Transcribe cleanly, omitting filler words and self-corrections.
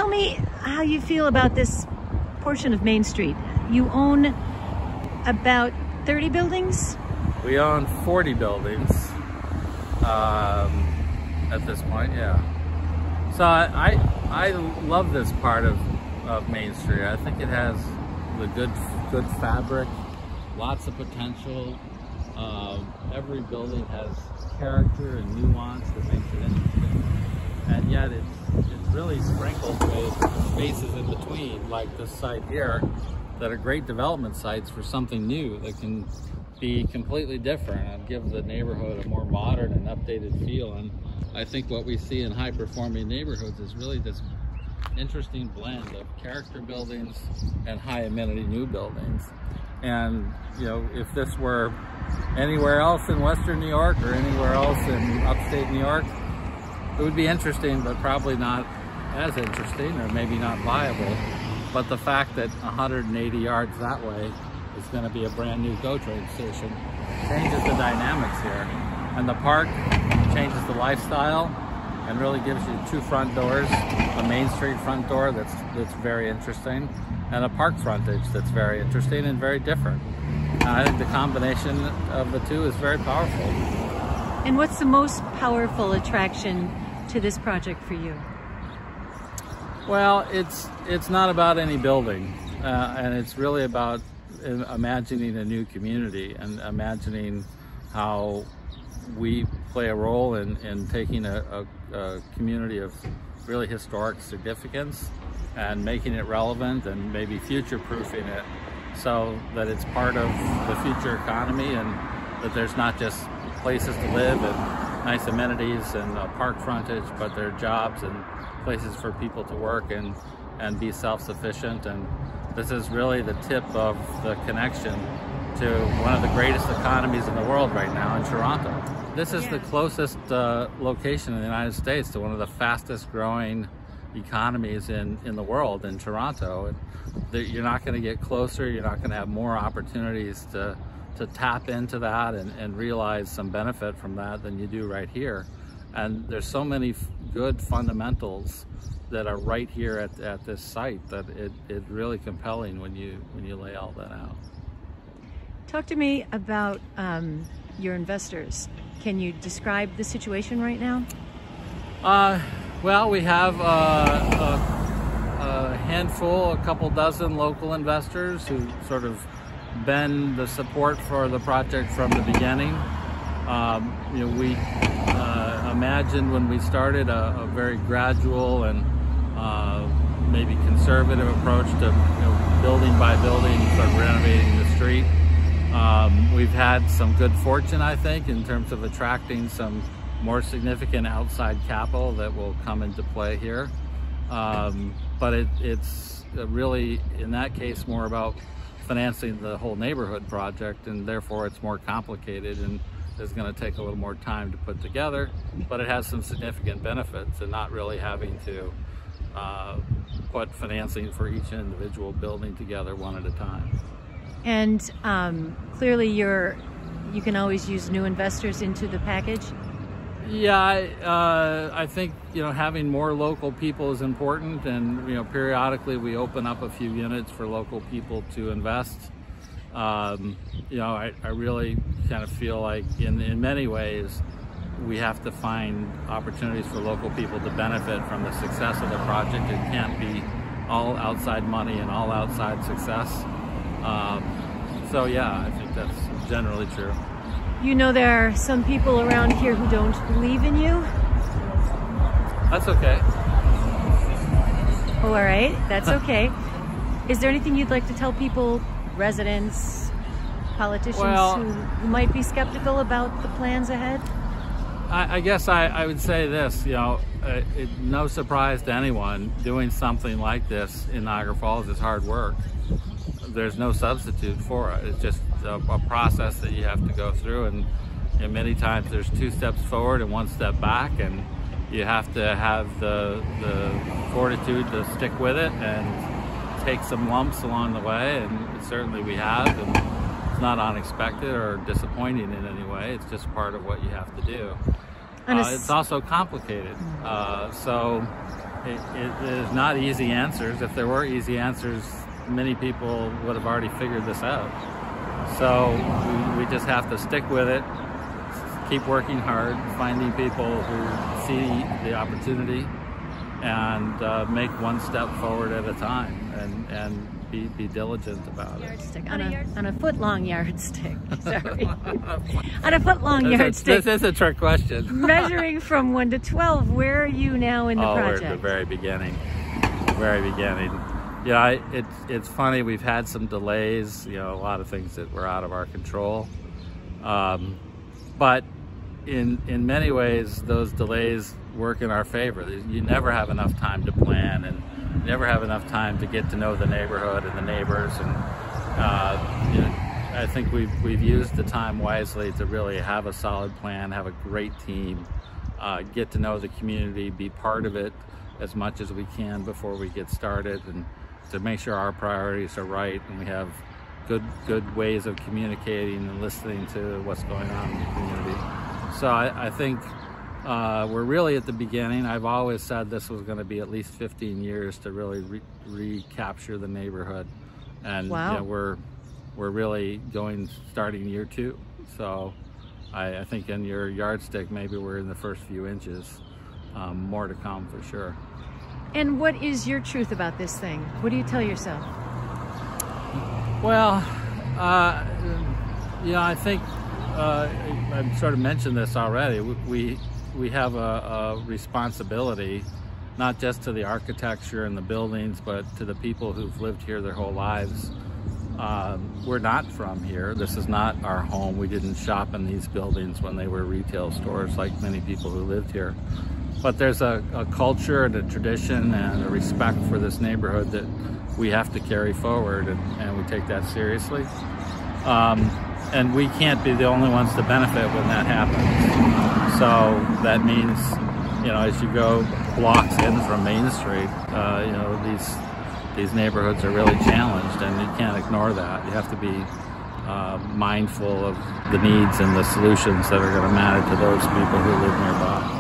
Tell me how you feel about this portion of Main Street. You own about 30 buildings? We own 40 buildings at this point, yeah. So I love this part of Main Street. I think it has the good fabric, lots of potential. Every building has character and nuance that makes it interesting. And yet it's really sprinkled with spaces in between, like this site here, that are great development sites for something new that can be completely different and give the neighborhood a more modern and updated feel. And I think what we see in high-performing neighborhoods is really this interesting blend of character buildings and high-amenity new buildings. And you know, if this were anywhere else in Western New York or anywhere else in upstate New York, it would be interesting, but probably not as interesting, or maybe not viable. But the fact that 180 yards that way is going to be a brand new GO train station changes the dynamics here. And the park changes the lifestyle and really gives you two front doors, a Main Street front door that's very interesting, and a park frontage that's very interesting and very different. And I think the combination of the two is very powerful. And what's the most powerful attraction to this project for you? Well, it's not about any building, and it's really about imagining a new community and imagining how we play a role in taking a community of really historic significance and making it relevant and maybe future-proofing it so that it's part of the future economy, and that there's not just places to live and nice amenities and park frontage, but there are jobs and places for people to work and be self-sufficient. And this is really the tip of the connection to one of the greatest economies in the world right now in Toronto. This is the closest location in the United States to one of the fastest growing economies in the world, in Toronto. And you're not going to get closer, you're not going to have more opportunities to tap into that and realize some benefit from that than you do right here. And there's so many good fundamentals that are right here at this site that it's really compelling when you lay all that out. Talk to me about your investors. Can you describe the situation right now? Well, we have a handful, a couple dozen local investors who sort of been the support for the project from the beginning. You know, we imagined when we started a very gradual and maybe conservative approach to building by building, sort of renovating the street. We've had some good fortune, I think, in terms of attracting some more significant outside capital that will come into play here. But it's really, in that case, more about financing the whole neighborhood project, and therefore it's more complicated and is going to take a little more time to put together, but it has some significant benefits in not really having to put financing for each individual building together one at a time. And clearly you can always use new investors into the package. Yeah, I think having more local people is important, and periodically we open up a few units for local people to invest. I really kind of feel like in many ways we have to find opportunities for local people to benefit from the success of the project. It can't be all outside money and all outside success. So yeah, I think that's generally true. You know, there are some people around here who don't believe in you. That's okay. Oh, all right, that's okay. Is there anything you'd like to tell people, residents, politicians who might be skeptical about the plans ahead? I guess I would say this, no surprise to anyone, doing something like this in Niagara Falls is hard work. There's no substitute for it. It's just a process that you have to go through, and many times there's 2 steps forward and 1 step back, and you have to have the fortitude to stick with it and take some lumps along the way, and certainly we have, and it's not unexpected or disappointing in any way. It's just part of what you have to do. It's also complicated, so it is not easy answers. If there were easy answers, many people would have already figured this out. So we just have to stick with it, keep working hard, finding people who see the opportunity, and make one step forward at a time, and be diligent about it. Yardstick. On a foot-long yardstick. Sorry. On a foot-long yardstick. This is a trick question. Measuring from 1 to 12, where are you now in the project? We're at the very beginning. Very beginning. Yeah, it's funny. We've had some delays. You know, a lot of things that were out of our control. But in many ways, those delays work in our favor. You never have enough time to plan, and you never have enough time to get to know the neighborhood and the neighbors. And you know, I think we've used the time wisely to really have a solid plan, have a great team, get to know the community, be part of it as much as we can before we get started, and to make sure our priorities are right and we have good ways of communicating and listening to what's going on in the community. So I think we're really at the beginning. I've always said this was going to be at least 15 years to really recapture the neighborhood, and wow. You know, we're really starting year 2. So I think in your yardstick, maybe we're in the first few inches. More to come for sure. And what is your truth about this thing? What do you tell yourself? Well, you know, I think I've sort of mentioned this already. We have a responsibility, not just to the architecture and the buildings, but to the people who've lived here their whole lives. We're not from here. This is not our home. We didn't shop in these buildings when they were retail stores like many people who lived here. But there's a culture and a tradition and a respect for this neighborhood that we have to carry forward, and we take that seriously. And we can't be the only ones to benefit when that happens. So that means, you know, as you go blocks in from Main Street, you know, these neighborhoods are really challenged, and you can't ignore that. You have to be mindful of the needs and the solutions that are going to matter to those people who live nearby.